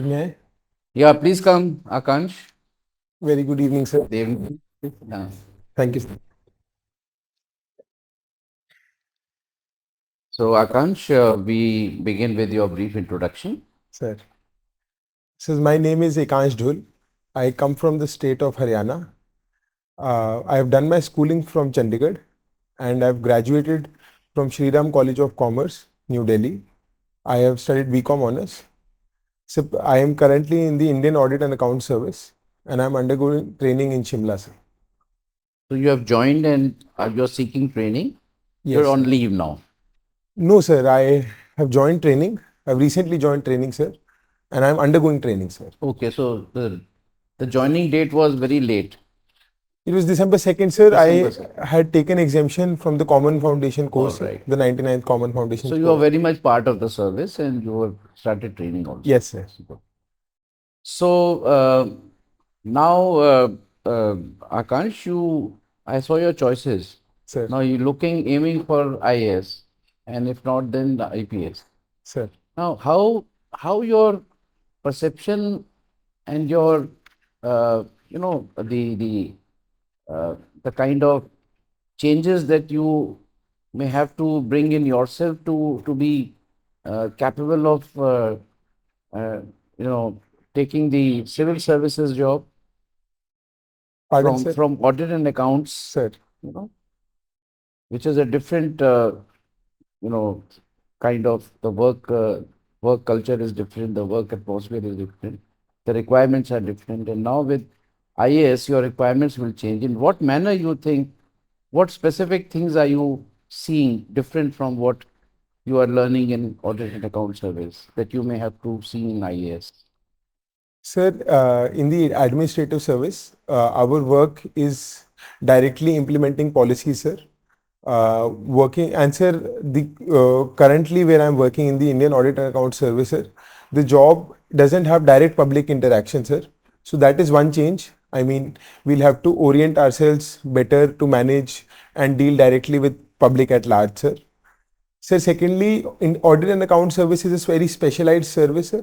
May I? Yeah, please come, Akansh. Very good evening, sir. Good evening. Yeah. Thank you, sir. So, Akansh, we begin with your brief introduction. Sir. So my name is AKANSH DHULL. I come from the state of Haryana. I have done my schooling from Chandigarh and I've graduated from Shri Ram College of Commerce, New Delhi. I have studied BCom honors. So I am currently in the Indian Audit and Account Service and I'm undergoing training in Shimla, sir. So, you have joined and you're seeking training. You're Yes, on sir. leave now. No, sir. I have joined training. I've recently joined training, sir, and I'm undergoing training, sir. Okay, so the joining date was very late. It was December 2nd, sir. December I 2nd. had taken exemption from the Common Foundation All course, sir, right. the 99th Common Foundation So, you are course. very much part of the service and you have started training also. Yes, sir. Super. So, now, Akansh, I saw your choices. Sir, Now, you're aiming for IAS, and if not, then the IPS. sir. Now, how your perception and your you know the kind of changes that you may have to bring in yourself to be capable of uh, you know taking the civil services job Pardon, from sir. audit and accounts, Sir. you know, which is a different you know kind of the work culture is different, the work atmosphere is different, the requirements are different, and now with IAS your requirements will change. In what manner you think, what specific things are you seeing different from what you are learning in audit and account service that you may have to see in IAS? Sir, in the administrative service, our work is directly implementing policies, sir. Working and sir, the currently where I'm working in the Indian Audit and Account Service, sir, the job doesn't have direct public interaction, sir. So that is one change. I mean, we'll have to orient ourselves better to manage and deal directly with public at large, sir. Sir, secondly, in audit and account services is very specialized service, sir.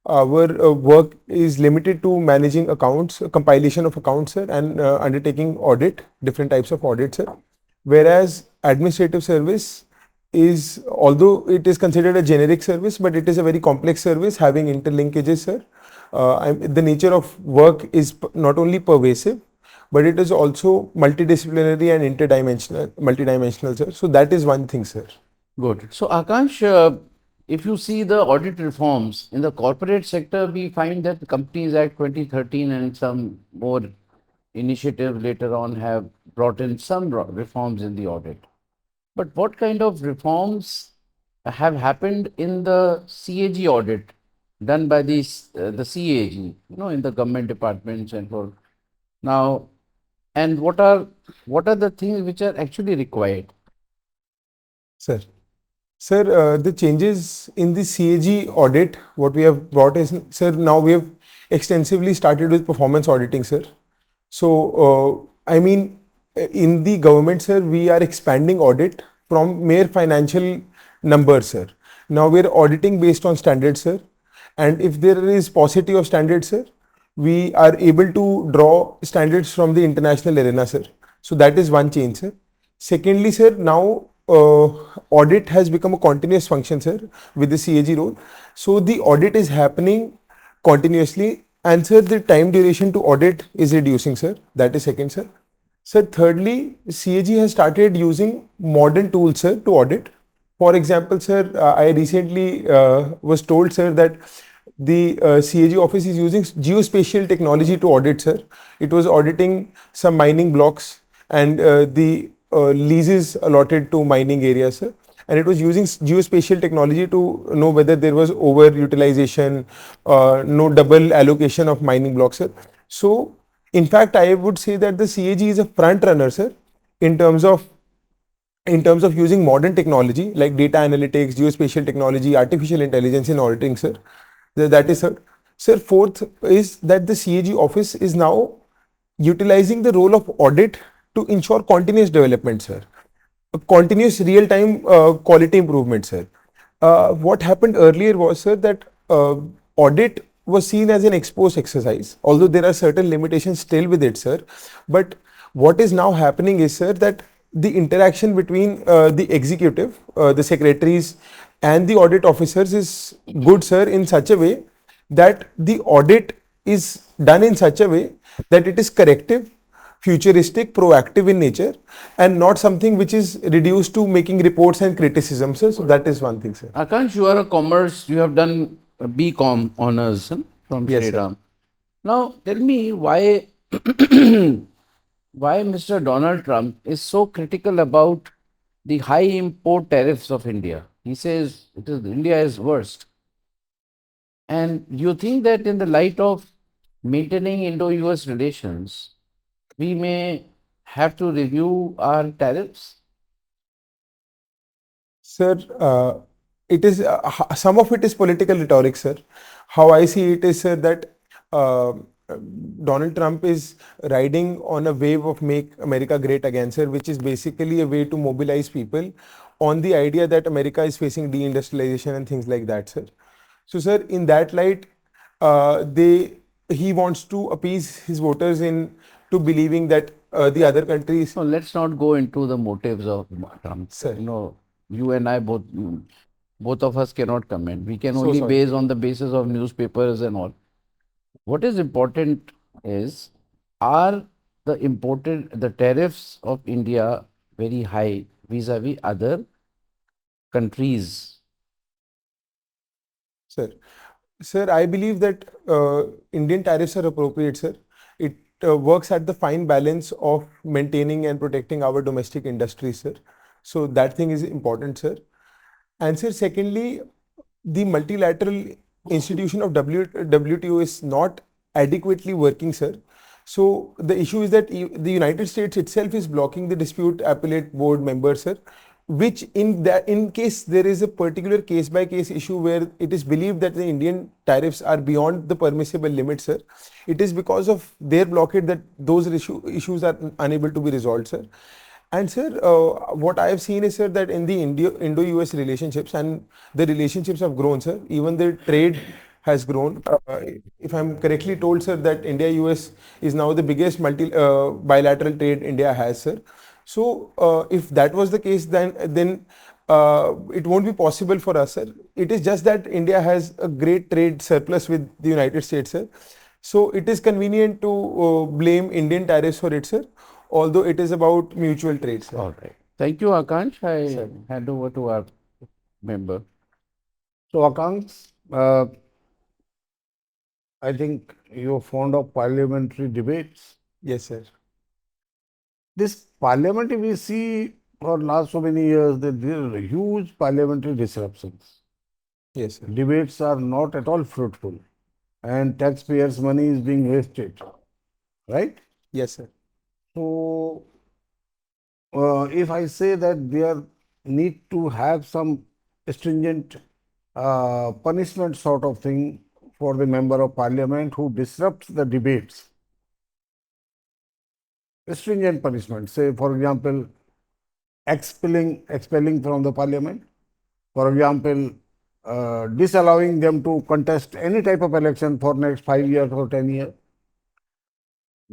Our work is limited to managing accounts, compilation of accounts, sir, and undertaking audit, different types of audits, sir. Whereas administrative service is, although it is considered a generic service, but it is a very complex service having interlinkages, sir. The nature of work is not only pervasive, but it is also multidisciplinary and multidimensional, sir. So that is one thing, sir. Good. So, Akansh, if you see the audit reforms in the corporate sector, we find that the Companies Act 2013 and some more initiatives later on have brought in some reforms in the audit. But what kind of reforms have happened in the CAG audit done by the CAG, in the government departments and for now, and what are the things which are actually required? Sir. Sir, the changes in the CAG audit, what we have brought is, sir, now we have extensively started with performance auditing, sir. So, I mean, in the government, sir, we are expanding audit from mere financial numbers, sir. Now we are auditing based on standards, sir. And if there is paucity of standards, sir, we are able to draw standards from the international arena, sir. So that is one change, sir. Secondly, sir, now audit has become a continuous function, sir, with the CAG role. So the audit is happening continuously, and sir, the time duration to audit is reducing, sir. That is second, sir. Sir, thirdly, CAG has started using modern tools, sir, to audit. For example, sir, I recently was told, sir, that the CAG office is using geospatial technology to audit, sir. It was auditing some mining blocks and the leases allotted to mining areas, sir. And it was using geospatial technology to know whether there was overutilization, no double allocation of mining blocks, sir. So, in fact, I would say that the CAG is a front runner, sir, in terms of using modern technology like data analytics, geospatial technology, artificial intelligence in auditing, sir. That is third. Sir, fourth is that the CAG office is now utilizing the role of audit to ensure continuous development, sir. A continuous real-time quality improvement, sir. What happened earlier was, sir, that audit was seen as an ex-post exercise, although there are certain limitations still with it, sir. But what is now happening is, sir, that the interaction between the executive, the secretaries, and the audit officers is good, sir, in such a way that the audit is done in such a way that it is corrective, futuristic, proactive in nature, and not something which is reduced to making reports and criticism, sir. So that is one thing, sir. Akansh, you are a commerce, you have done a BCom honors from Yes, Sri sir. Ram. Now, tell me why Mr. Donald Trump is so critical about the high import tariffs of India. He says India is worst. And you think that in the light of maintaining Indo-US relations, we may have to review our tariffs? Sir, it is some of it is political rhetoric, sir. How I see it is, sir, that uh, Donald Trump is riding on a wave of "Make America Great Again," sir, which is basically a way to mobilize people on the idea that America is facing deindustrialization and things like that, sir. So, sir, in that light, they he wants to appease his voters in to believing that the other countries, No, let's not go into the motives of Trump. sir. You and I both of us cannot comment. We can So only sorry. base on the basis of newspapers and all. What is important is, are the tariffs of India very high vis-a-vis other countries? Sir, sir, I believe that Indian tariffs are appropriate, sir. It works at the fine balance of maintaining and protecting our domestic industry, sir. So that thing is important, sir. And sir, secondly, the multilateral institution of WTO is not adequately working, sir. So the issue is that the United States itself is blocking the dispute appellate board members, sir, which in case there is a particular case by case issue where it is believed that the Indian tariffs are beyond the permissible limits, sir, it is because of their blockade that those issues are unable to be resolved, sir. And sir, what I have seen is, sir, that in the Indo-US relationships, and the relationships have grown, sir. Even the trade has grown. If I'm correctly told, sir, that India-US is now the biggest bilateral trade India has, sir. So, if that was the case, then it won't be possible for us, sir. It is just that India has a great trade surplus with the United States, sir. So it is convenient to blame Indian tariffs for it, sir, although it is about mutual trade, sir. All right. Thank you, Akansh. I Sir. hand over to our member. So, Akansh, I think you're fond of parliamentary debates. Yes, sir. This parliamentary, we see for last so many years that there are huge parliamentary disruptions. Yes, sir. Debates are not at all fruitful, and taxpayers' money is being wasted, right? Yes, sir. So, if I say that there need to have some stringent punishment sort of thing for the member of parliament who disrupts the debates, stringent punishment, say for example, expelling from the parliament, for example, disallowing them to contest any type of election for next 5 years or 10 years,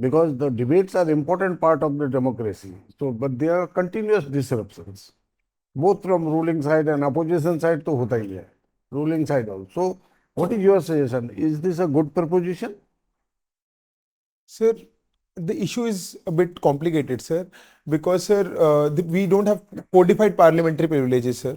because the debates are important part of the democracy. So, but there are continuous disruptions, both from ruling side and opposition side to hota hi hai, ruling side also. What is your suggestion? Is this a good proposition? Sir, the issue is a bit complicated, sir, because, sir, we don't have codified parliamentary privileges, sir.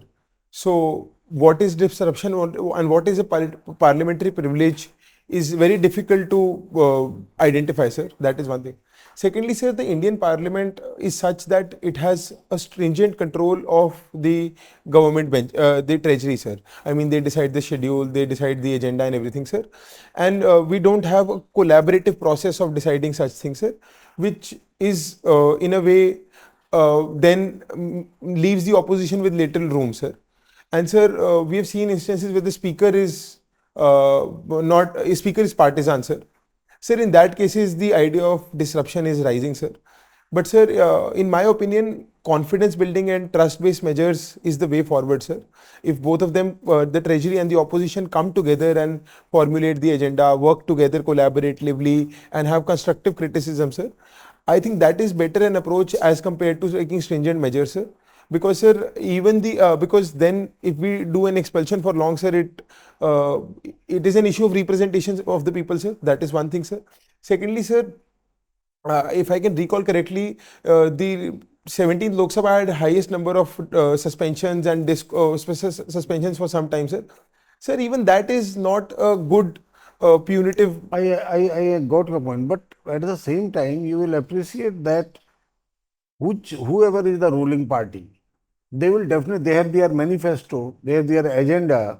So, what is disruption and what is a parliamentary privilege is very difficult to identify, sir. That is one thing. Secondly, sir, the Indian Parliament is such that it has a stringent control of the government bench, the treasury, sir. I mean, they decide the schedule, they decide the agenda and everything, sir. And we don't have a collaborative process of deciding such things, sir, which is in a way then leaves the opposition with little room, sir. And sir, we have seen instances where the speaker is not a speaker is partisan, sir. Sir, in that cases, the idea of disruption is rising, sir. But sir, in my opinion, confidence building and trust based measures is the way forward, sir. If both of them, the treasury and the opposition, come together and formulate the agenda, work together collaboratively and have constructive criticism, sir, I think that is better an approach as compared to taking stringent measures, sir. Because, sir, even the because then if we do an expulsion for long, sir, it is an issue of representation of the people, sir. That is one thing, sir. Secondly, sir, if I can recall correctly, the 17th Lok Sabha had highest number of suspensions and suspensions for some time, sir. Sir, even that is not a good punitive. I got your point, but at the same time, you will appreciate that whoever is the ruling party, they will definitely, they have their manifesto, they have their agenda,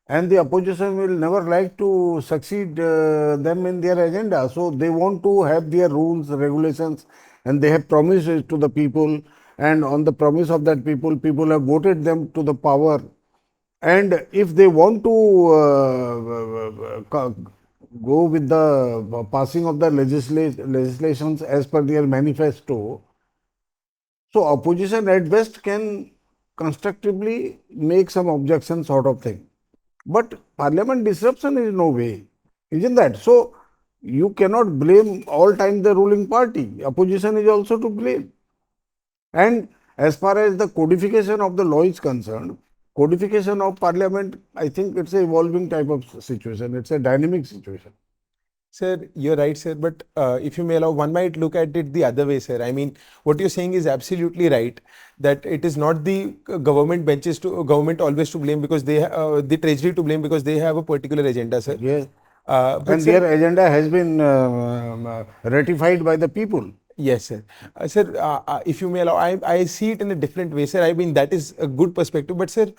and the opposition will never like to succeed them in their agenda. So they want to have their rules, regulations, and they have promised it to the people. And on the promise of that people have voted them to the power. And if they want to go with the passing of the legislations as per their manifesto, so opposition at best can constructively make some objection sort of thing. But parliament disruption is no way, isn't that? So you cannot blame all time the ruling party. Opposition is also to blame. And as far as the codification of the law is concerned, codification of parliament, I think it's an evolving type of situation. It's a dynamic situation. Sir, you're right, sir. But if you may allow, one might look at it the other way, sir. I mean, what you're saying is absolutely right. That it is not the government always to blame because they the treasury to blame because they have a particular agenda, sir. Yes. But And sir, their agenda has been ratified by the people. yes, sir. Sir, if you may allow, I see it in a different way, sir. I mean, that is a good perspective. But, sir,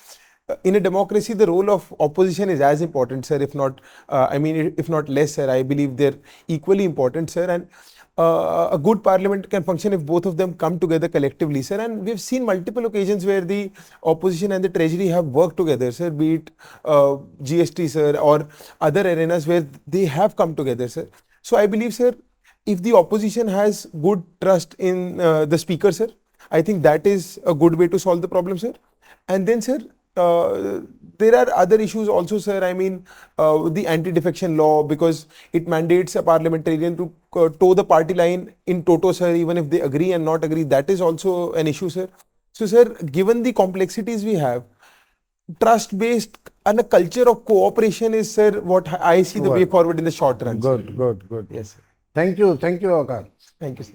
in a democracy, the role of opposition is as important, sir, if not, if not less, sir. I believe they're equally important, sir. And a good parliament can function if both of them come together collectively, sir. And we've seen multiple occasions where the opposition and the treasury have worked together, sir, be it GST, sir, or other arenas where they have come together, sir. So I believe, sir, if the opposition has good trust in the speaker, sir, I think that is a good way to solve the problem, sir. And then, sir, there are other issues also, sir. I mean, the anti-defection law, because it mandates a parliamentarian to toe the party line in toto, sir, even if they agree and not agree. That is also an issue, sir. So, sir, given the complexities we have, trust-based and a culture of cooperation is, sir, what I see the way forward in the short run. Good. Yes, sir. Thank you, Akash. Thank you, sir.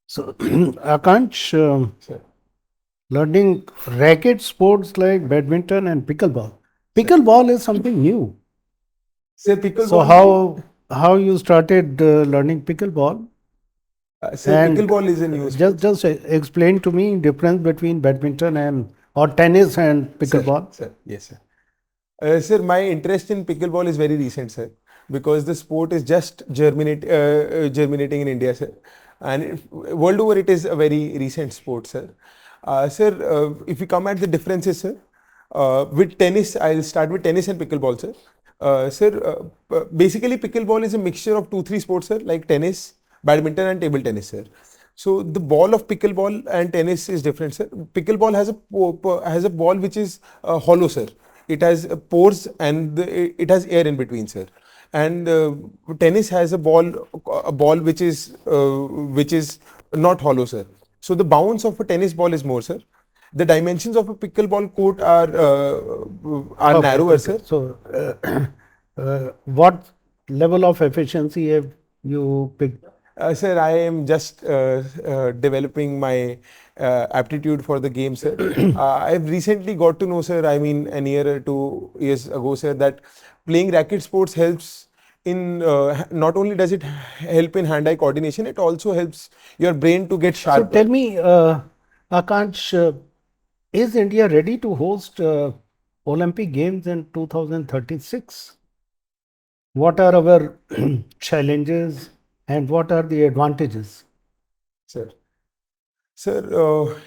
So, Akansh, Sir. learning racket sports like badminton and pickleball. Pickleball is something new. Sir, pickleball. So how you started learning pickleball? Sir, And pickleball is a new sport. Just explain to me difference between badminton and or tennis and pickleball. Sir, yes, sir. Sir, my interest in pickleball is very recent, sir, because the sport is just germinating in India, sir. And world over, it is a very recent sport, sir. Sir, if we come at the differences, sir, with tennis, I'll start with tennis and pickleball, sir. Basically, pickleball is a mixture of 2-3 sports, sir, like tennis, badminton, and table tennis, sir. So the ball of pickleball and tennis is different, sir. Pickleball has a ball which is hollow, sir. It has pores and it has air in between, sir. And tennis has a ball which is not hollow, sir. So the bounce of a tennis ball is more, sir. The dimensions of a pickleball court are narrower, sir. So, what level of efficiency have you picked? Sir, I am just developing my aptitude for the game, sir. I've recently got to know, sir, I mean, a year or 2 years ago, sir, that playing racket sports helps in, not only does it help in hand-eye coordination, it also helps your brain to get sharper. So, tell me, Akansh, is India ready to host Olympic Games in 2036? What are our challenges and what are the advantages? Sir,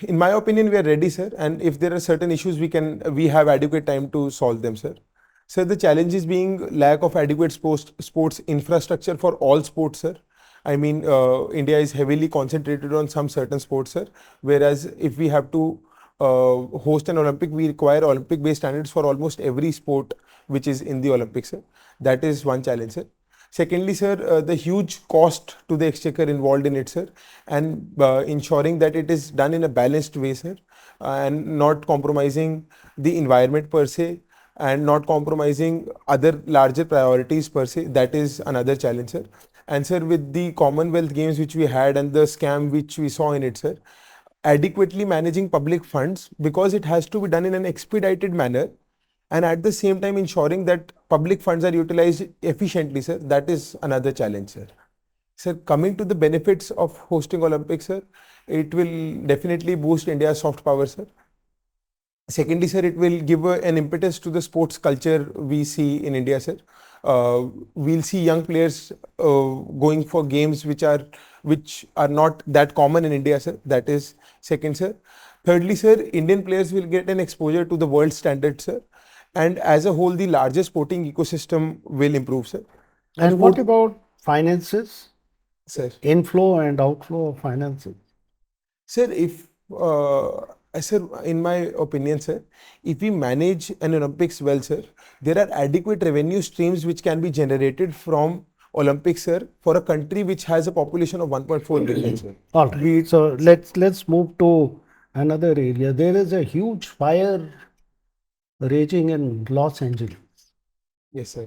in my opinion, we are ready, sir. And if there are certain issues, we have adequate time to solve them, sir. Sir, the challenges being lack of adequate sports infrastructure for all sports, sir. I mean, India is heavily concentrated on some certain sports, sir. Whereas if we have to host an Olympic, we require Olympic-based standards for almost every sport which is in the Olympics, sir. That is one challenge, sir. Secondly, sir, the huge cost to the exchequer involved in it, sir, and ensuring that it is done in a balanced way, sir, and not compromising the environment per se, and not compromising other larger priorities per se. That is another challenge, sir. And sir, with the Commonwealth Games which we had and the scam which we saw in it, sir, adequately managing public funds, because it has to be done in an expedited manner, and at the same time ensuring that public funds are utilized efficiently, sir, that is another challenge, sir. Sir, coming to the benefits of hosting Olympics, sir, it will definitely boost India's soft power, sir. Secondly, sir, it will give an impetus to the sports culture we see in India, sir. We'll see young players going for games which are not that common in India, sir. That is second, sir. Thirdly, sir, Indian players will get an exposure to the world standard, sir. And as a whole, the larger sporting ecosystem will improve, sir. And what about finances? Sir? Inflow and outflow of finances. Sir, sir, in my opinion, sir, if we manage an Olympics well, sir, there are adequate revenue streams which can be generated from Olympics, sir, for a country which has a population of 1.4 billion, sir. All right. So let's move to another area. There is a huge fire raging in Los Angeles. Yes, sir.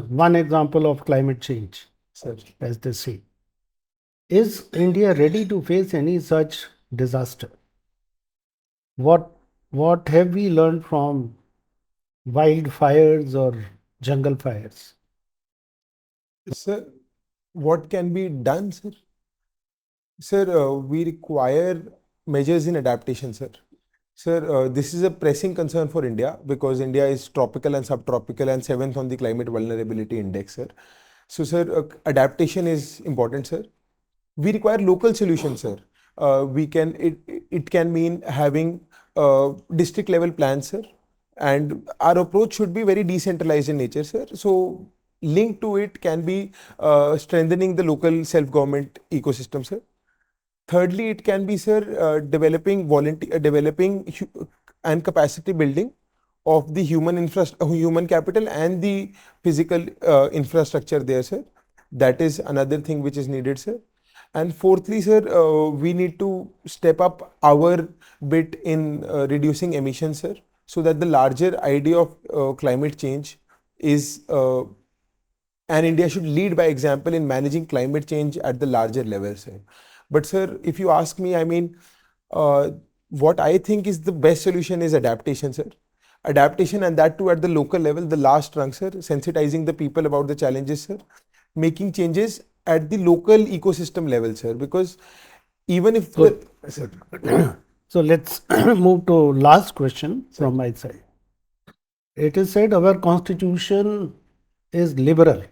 One example of climate change, Sir. as they say. Is India ready to face any such disaster? What have we learned from wildfires or jungle fires? Sir, what can be done, sir? Sir, we require measures in adaptation, sir. Sir, this is a pressing concern for India because India is tropical and subtropical and 7th on the climate vulnerability index, sir. So, sir, adaptation is important, sir. We require local solutions, sir. It can mean having district level plans, sir. And our approach should be very decentralized in nature, sir. So, linked to it can be strengthening the local self-government ecosystem, sir. Thirdly, it can be, sir, developing and capacity building of the human capital and the physical infrastructure there, sir. That is another thing which is needed, sir. And fourthly, sir, we need to step up our bit in reducing emissions, sir, so that the larger idea of climate change is, and India should lead by example in managing climate change at the larger level, sir. But sir, if you ask me, I mean, what I think is the best solution is adaptation, sir. Adaptation, and that too at the local level, the last rung, sir, sensitizing the people about the challenges, sir, making changes at the local ecosystem level, sir, because even if So let's move to last question from my side. It is said our constitution is liberal,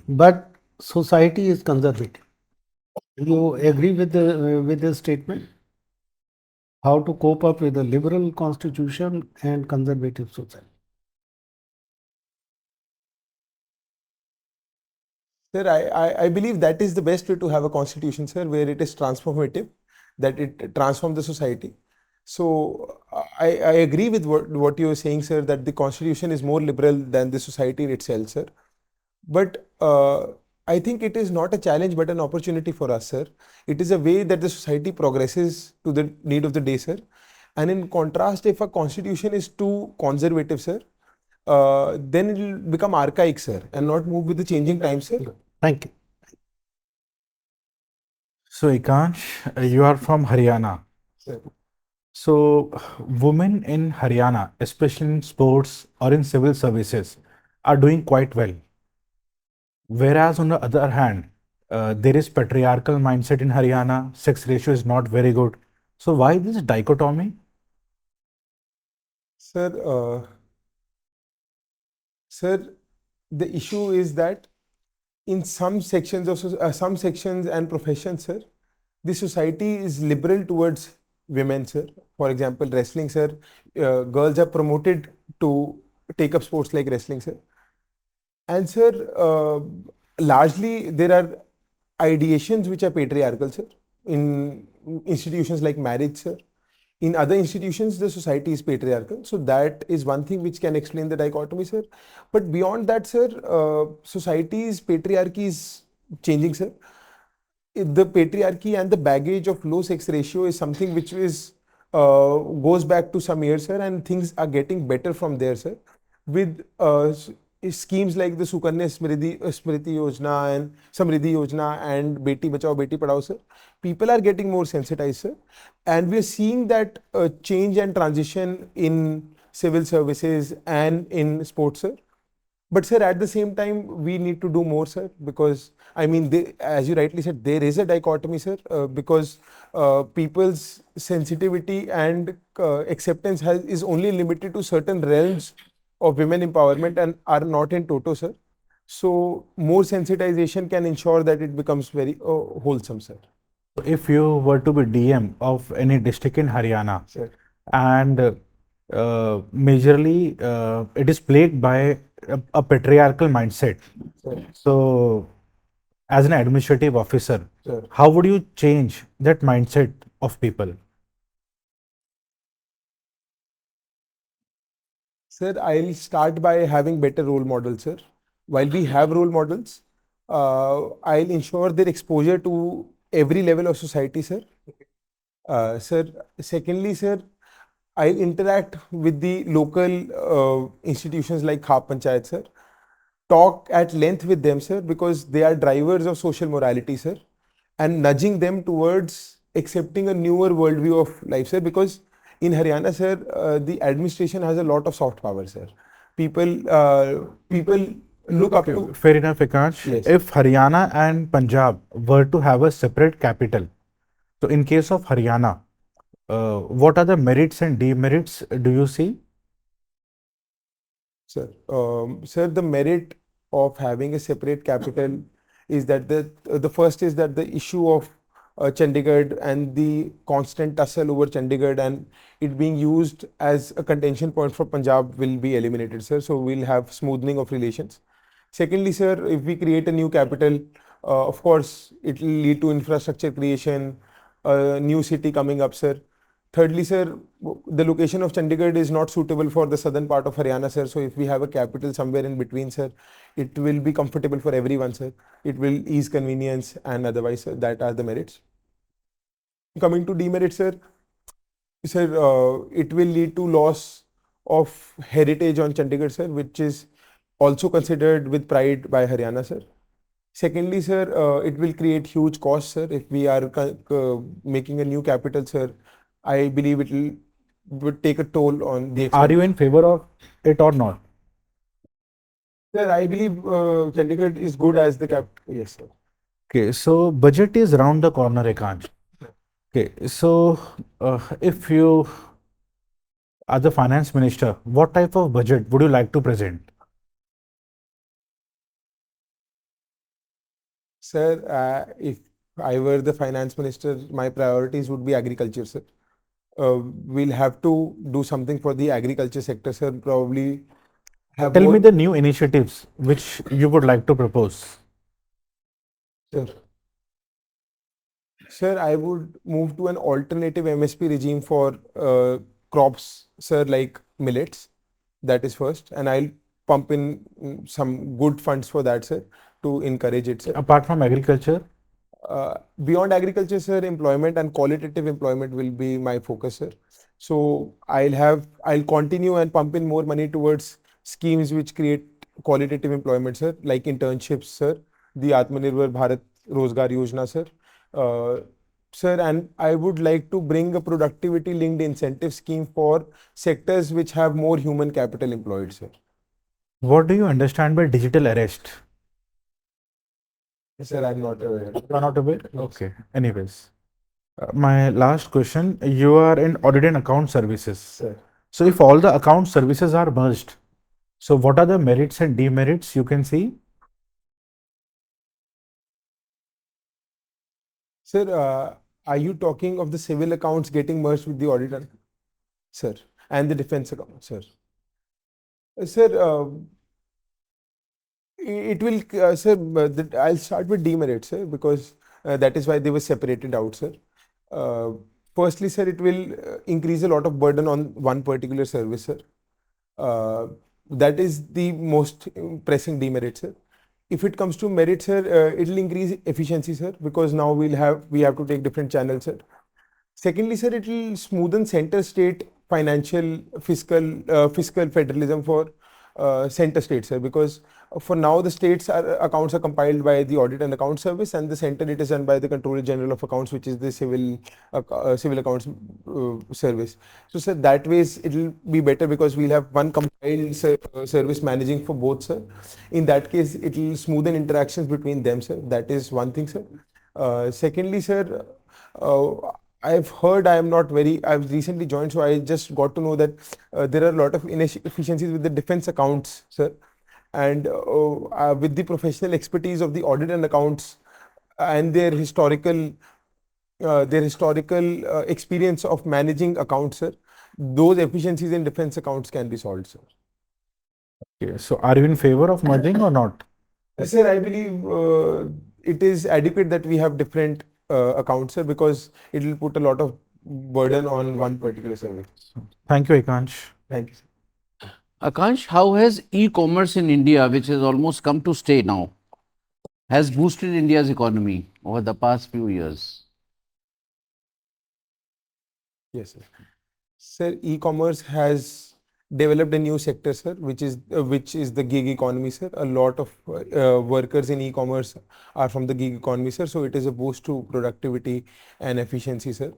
but society is conservative. Do you agree with this statement? How to cope up with a liberal constitution and conservative society? Sir, I believe that is the best way to have a constitution, sir, where it is transformative, that it transforms the society. So I agree with what you're saying, sir, that the constitution is more liberal than the society itself, sir. But I think it is not a challenge but an opportunity for us, sir. It is a way that the society progresses to the need of the day, sir. And in contrast, if a constitution is too conservative, sir, then it will become archaic, sir, and not move with the changing times, sir. Thank you. So, Ikansh, you are from Haryana. Sir. So, women in Haryana, especially in sports or in civil services, are doing quite well. Whereas, on the other hand, there is patriarchal mindset in Haryana, sex ratio is not very good. So, why this dichotomy? Sir, the issue is that in some sections and professions, sir, the society is liberal towards women, sir. For example, wrestling, sir, girls are promoted to take up sports like wrestling, sir. And sir, largely there are ideations which are patriarchal, sir, in institutions like marriage, sir. In other institutions, the society is patriarchal. So that is one thing which can explain the dichotomy, sir. But beyond that, sir, society's patriarchy is changing, sir. The patriarchy and the baggage of low sex ratio is something which is goes back to some years, sir, and things are getting better from there, sir. With schemes like the Sukanya Smriti Yojana and Samriddhi Yojana and Beti Bachao Beti Padhao, sir, people are getting more sensitized, sir, and we are seeing that change and transition in civil services and in sports, sir. But sir, at the same time, we need to do more, sir, because I mean, as you rightly said, there is a dichotomy, sir, because people's sensitivity and acceptance is only limited to certain realms of women empowerment and are not in toto, sir. So more sensitization can ensure that it becomes very wholesome, sir. If you were to be DM of any district in Haryana, Sir. and majorly it is plagued by a patriarchal mindset. Sir. So, as an administrative officer, Sir. how would you change that mindset of people? Sir, I'll start by having better role models, sir. While we have role models, I'll ensure their exposure to every level of society, sir. Sir, secondly, sir, I'll interact with the local institutions like Khap Panchayat, sir. Talk at length with them, sir, because they are drivers of social morality, sir, and nudging them towards accepting a newer worldview of life, sir, because in Haryana, sir, the administration has a lot of soft power, sir. People look up to. Fair enough, Akansh. Yes. If Haryana and Punjab were to have a separate capital, so in case of Haryana, what are the merits and demerits do you see? Sir, sir, the merit of having a separate capital is that the first is that the issue of Chandigarh and the constant tussle over Chandigarh and it being used as a contention point for Punjab will be eliminated, sir. So we'll have smoothing of relations. Secondly, sir, if we create a new capital, of course, it will lead to infrastructure creation, a new city coming up, sir. Thirdly, sir, the location of Chandigarh is not suitable for the southern part of Haryana, sir. So if we have a capital somewhere in between, sir, it will be comfortable for everyone, sir. It will ease convenience and otherwise, sir, that are the merits. Coming to demerits, sir, it will lead to loss of heritage on Chandigarh, sir, which is also considered with pride by Haryana, sir. Secondly, sir, it will create huge costs, sir. If we are making a new capital, sir, I believe it will would take a toll on the. Are you in favor of it or not? Sir, I believe Chandigarh is good as the capital. Yes, sir. Okay, so budget is around the corner, Akansh. Okay, so if you are the finance minister, what type of budget would you like to present? Sir, if I were the finance minister, my priorities would be agriculture, sir. We'll have to do something for the agriculture sector, sir. Probably have Tell me more. the new initiatives which you would like to propose. Sir. Sir, I would move to an alternative MSP regime for crops, sir, like millets. That is first. And I'll pump in some good funds for that, sir, to encourage it, sir. Apart from agriculture, Beyond agriculture, sir, employment and qualitative employment will be my focus, sir. So I'll continue and pump in more money towards schemes which create qualitative employment, sir, like internships, sir, the Atmanirbhar Bharat Rozgar Yojana, sir. Sir, and I would like to bring a productivity linked incentive scheme for sectors which have more human capital employed, sir. what do you understand by digital arrest? Sir, I'm not aware. You are not aware? Okay. Anyways, my last question, you are in audit and account services. Sir. So if all the account services are merged, so what are the merits and demerits you can see? Sir, are you talking of the civil accounts getting merged with the auditor? Sir, and the defense account, sir. Sir, It will, sir, I'll start with demerits, sir, because that is why they were separated out, sir. Uh, Firstly, sir, it will increase a lot of burden on one particular service, sir. Uh, that is the most pressing demerit, sir. If it comes to merit, sir, it will increase efficiency, sir, because now we have to take different channels, sir. Secondly, sir, it will smoothen center state financial fiscal federalism for center state, sir, because for now the states accounts are compiled by the audit and account service, and the center it is done by the controller general of accounts, which is the civil accounts service. So, sir, that ways it will be better because we'll have one compiled service managing for both, sir. In that case, it will smoothen interactions between them, sir. That is one thing, sir. Secondly, sir, I've heard, I've recently joined, so I just got to know that there are a lot of inefficiencies with the defense accounts, sir. And with the professional expertise of the audit and accounts and their historical experience of managing accounts, sir, those efficiencies in defense accounts can be solved, sir. Okay, so are you in favor of merging or not? Sir, I believe it is adequate that we have different accounts, sir, because it will put a lot of burden on one particular service. Thank you, Akansh. Thank you, sir. Akansh, how has e-commerce in India, which has almost come to stay now, has boosted India's economy over the past few years? Yes, sir. Sir, e-commerce has developed a new sector, sir, which is the gig economy, sir. A lot of workers in e-commerce are from the gig economy, sir. So it is a boost to productivity and efficiency, sir.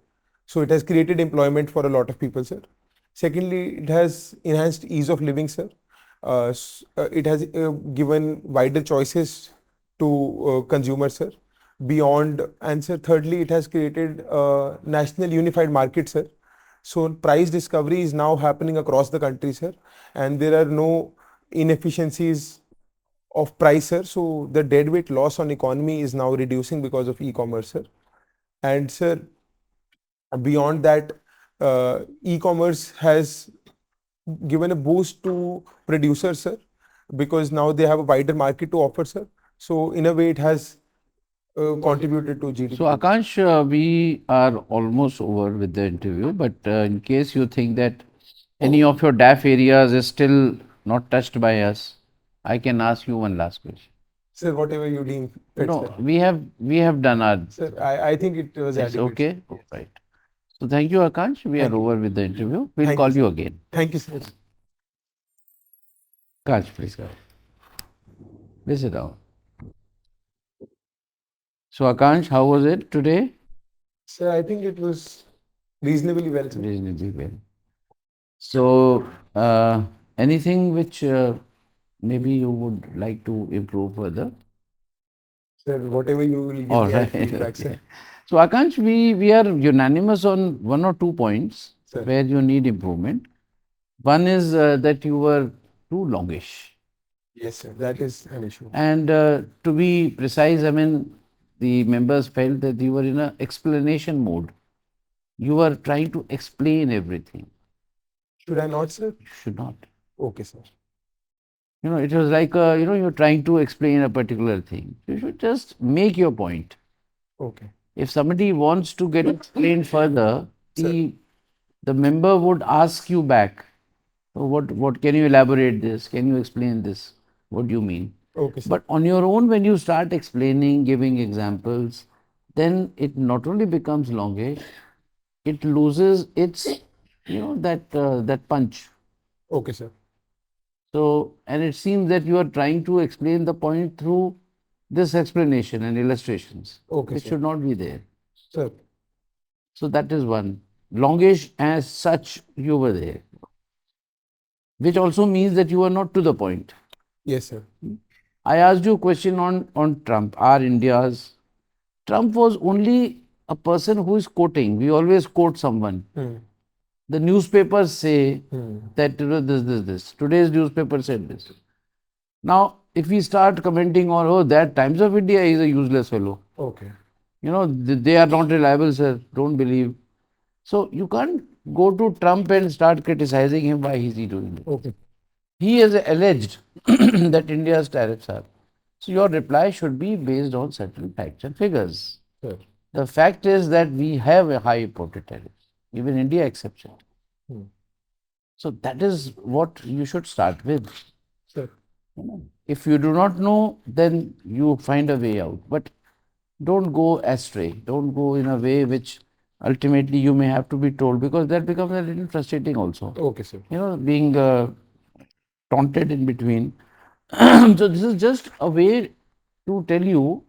So it has created employment for a lot of people, sir. Secondly, it has enhanced ease of living, sir. It has given wider choices to consumers, sir. And sir, thirdly, it has created a national unified market, sir. So price discovery is now happening across the country, sir, and there are no inefficiencies of price, sir. So the deadweight loss on economy is now reducing because of e-commerce, sir. And sir, beyond that, e-commerce has given a boost to producers, sir, because now they have a wider market to offer, sir. So in a way, it has contributed to GDP. So, Akansh, we are almost over with the interview, but in case you think that any of your DAF areas is still not touched by us, I can ask you one last question. Sir, whatever you deem fit, No, sir. we have done our. Sir, I think it was It's adequate. okay. Right. So, thank you, Akansh. We Thank are you. over with the interview. We'll Thank call you, you sir. again. Thank you, sir. Akansh, please go. Please sit down. So, Akansh, how was it today? Sir, I think it was reasonably well, sir. Reasonably well. So, anything which maybe you would like to improve further? Sir, whatever you will give All me, I'll right. feedback, sir. Okay. So, Akansh, we are unanimous on one or two points Sir. where you need improvement. One is that you were too longish. Yes, sir. That is an issue. And to be precise, I mean, the members felt that you were in an explanation mode. You were trying to explain everything. Should I not, sir? You should not. Okay, sir. You know, it was like, you're trying to explain a particular thing. You should just make your point. Okay. If somebody wants to get explained further, Sir. the member would ask you back, "Oh, what can you elaborate this? Can you explain this? What do you mean?" Okay, sir. But on your own, when you start explaining, giving examples, then it not only becomes longish, it loses its, that punch. Okay, sir. So, and it seems that you are trying to explain the point through this explanation and illustrations. Okay, It sir. should not be there. Sir. So that is one. Longish as such, you were there. Which also means that you are not to the point. Yes, sir. I asked you a question on Trump, our India's. Trump was only a person who is quoting. We always quote someone. The newspapers say that this. Today's newspaper said this. Now, if we start commenting on, oh, that Times of India is a useless fellow. Okay. You know, they are not reliable, sir. Don't believe. So you can't go to Trump and start criticizing him. Why is he doing it? Okay. He has alleged that India's tariffs are. So your reply should be based on certain facts and figures. Sir. The fact is that we have a high imported tariff. Even India accepts it. Hmm. So that is what you should start with. Sir. If you do not know, then you find a way out. But don't go astray. Don't go in a way which ultimately you may have to be told, because that becomes a little frustrating also. Okay, sir. Being taunted in between. So this is just a way to tell you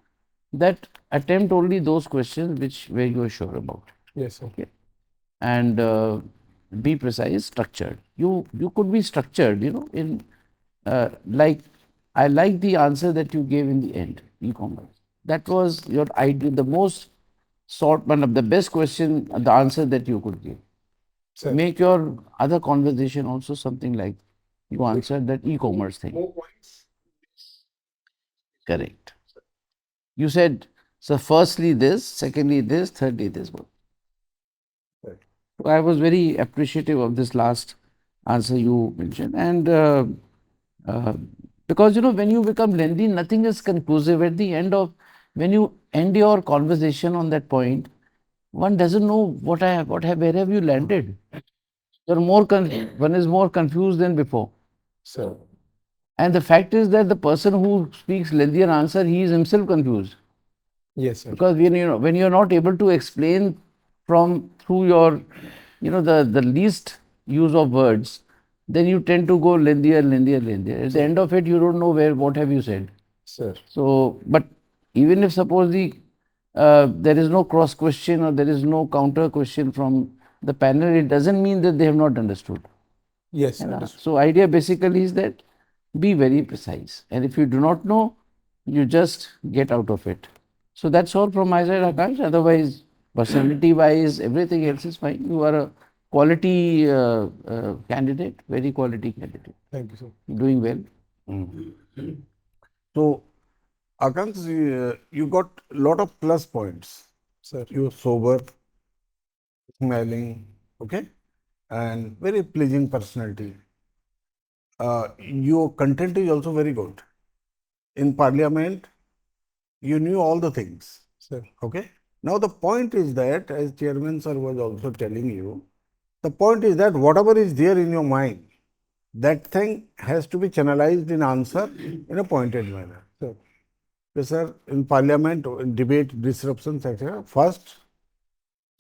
that attempt only those questions where you are sure about. Yes, sir. Okay. And be precise, structured. You could be structured, in like I like the answer that you gave in the end, e-commerce. That was your idea, the most one of the best question, the answer that you could give. Sir. Make your other conversation also something like you answered that e-commerce thing. More points. Correct. You said, so firstly this, secondly this, thirdly this one. Right. So I was very appreciative of this last answer you mentioned. And because, when you become lengthy, nothing is conclusive. At the end of, when you end your conversation on that point, one doesn't know where have you landed. One is more confused than before. Sir. And the fact is that the person who speaks lengthier answer, he is himself confused. Yes, sir. Because when you're not able to explain through your, the least use of words, then you tend to go lengthier. At the end of it, you don't know what have you said. Sir. So, but even if suppose there is no cross question or there is no counter question from the panel, it doesn't mean that they have not understood. Yes, And, understood. so idea basically is that be very precise. And if you do not know, you just get out of it. So that's all from my side, Akash. Otherwise, personality-wise, everything else is fine. You are a quality candidate, very quality candidate. Thank you, sir. Doing well. So, Akansh, you got a lot of plus points. Sir. You're sober, smiling, okay, and very pleasing personality. Your content is also very good. In Parliament, you knew all the things. Sir. Okay. Now the point is that, as Chairman Sir was also telling you, the point is that whatever is there in your mind, that thing has to be channelized in answer in a pointed manner. Sir. Yes, sir, in Parliament, in debate, disruptions, etc. First,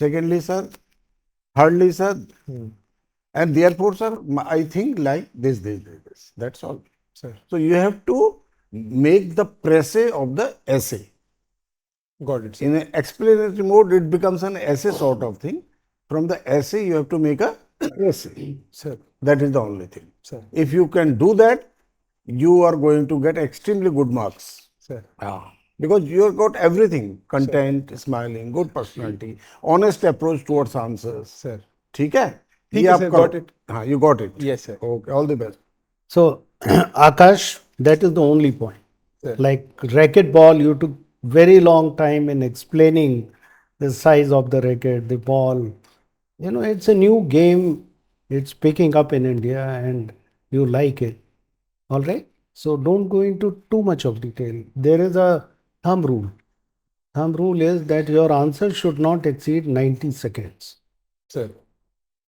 secondly, sir, thirdly, sir, and therefore, sir, I think like this. That's all. Sir. So you have to make the précis of the essay. Got it, sir. In an explanatory mode, it becomes an essay sort of thing. From the essay, you have to make a essay. Sir. That is the only thing. Sir. If you can do that, you are going to get extremely good marks. Sir. Because you have got everything. Content, smiling, good personality, honest approach towards answers. Sir. ठीक है? ठीक ये है, आप sir, करो। got it. हाँ, you got it. Yes, sir. Okay, all the best. So, Akash, that is the only point. Sir. Like racquetball, you took very long time in explaining the size of the racket, the ball. It's a new game. It's picking up in India and you like it. All right. So don't go into too much of detail. There is a thumb rule. Thumb rule is that your answer should not exceed 90 seconds. Sir.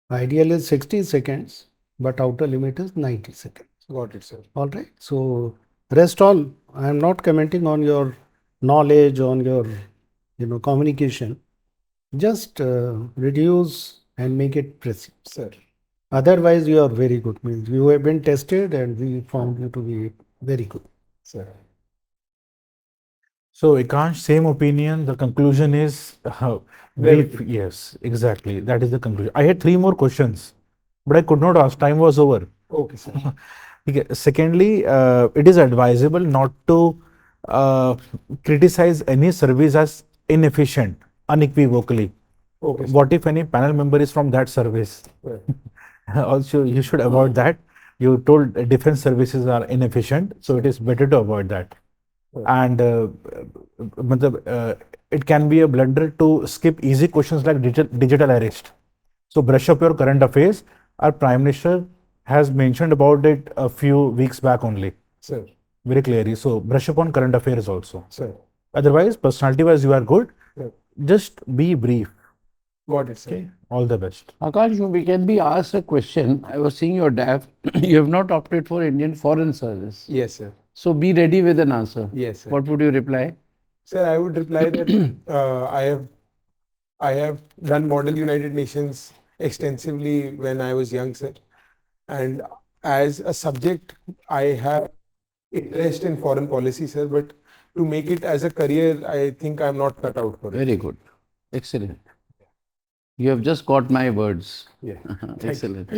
Ideal is 60 seconds, but outer limit is 90 seconds. Got it, sir. All right. So rest all, I am not commenting on your knowledge, on your communication. Just reduce and make it precise. Sir. Otherwise, you are very good. Means you have been tested and we found you to be very good. Sir. So, Akansh, same opinion. The conclusion is brief. Yes, exactly. That is the conclusion. I had 3 more questions, but I could not ask. Time was over. Okay, sir. Okay. Secondly, it is advisable not to criticize any service as inefficient unequivocally. Okay, sir. What if any panel member is from that service? Sir. Also, you should avoid that. You told defense services are inefficient, so it is better to avoid that. And it can be a blunder to skip easy questions like digital arrest. So brush up your current affairs. Our Prime Minister has mentioned about it a few weeks back only. Sir. very clearly. So brush up on current affairs also. Sir. Otherwise, personality wise, you are good. Yeah. Just be brief. Got it, sir. Okay. All the best. Akash, we can be asked a question. I was seeing your DAF. You have not opted for Indian Foreign Service. Yes, sir. So be ready with an answer. Yes, sir. What would you reply? Sir, I would reply that I have done Model United Nations extensively when I was young, sir. And as a subject, I have interest in foreign policy, sir. But to make it as a career, I think I'm not cut out for it. Very good. Excellent. You have just got my words. Yeah. Excellent.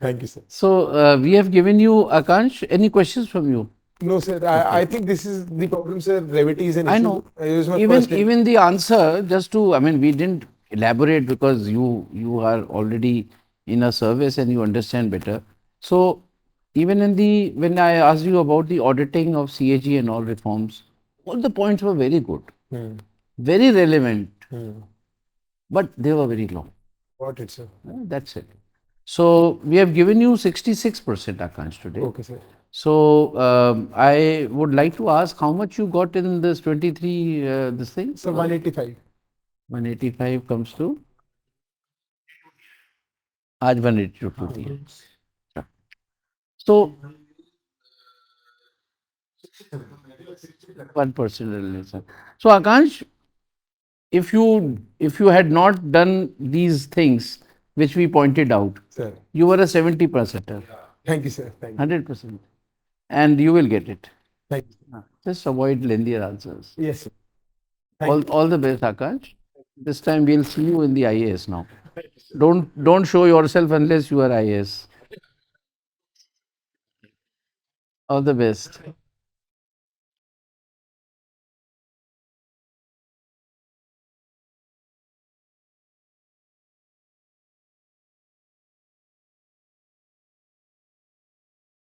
Thank you, sir. So we have given you, Akansh, any questions from you? No, sir. I think this is the problem, sir. Brevity is an issue. I know. It was my first time. Even the answer, just to, I mean, we didn't elaborate because you are already in a service and you understand better. So even in the, when I asked you about the auditing of CAG and all reforms, all the points were very good, very relevant, but they were very long. Got it, sir. That's it. So we have given you 66% Akansh today. Okay, sir. So I would like to ask how much you got in this 23, this thing? So 185. 185 comes to? आज 182. So 1%. So Akansh, if you had not done these things which we pointed out, Sir. you were a 70%er. Thank you, sir. Thank you. 100%. And you will get it. Thank you. Just avoid lengthier answers. Yes, sir. All the best, Akash. This time we'll see you in the IAS now. Don't show yourself unless you are IAS. All the best.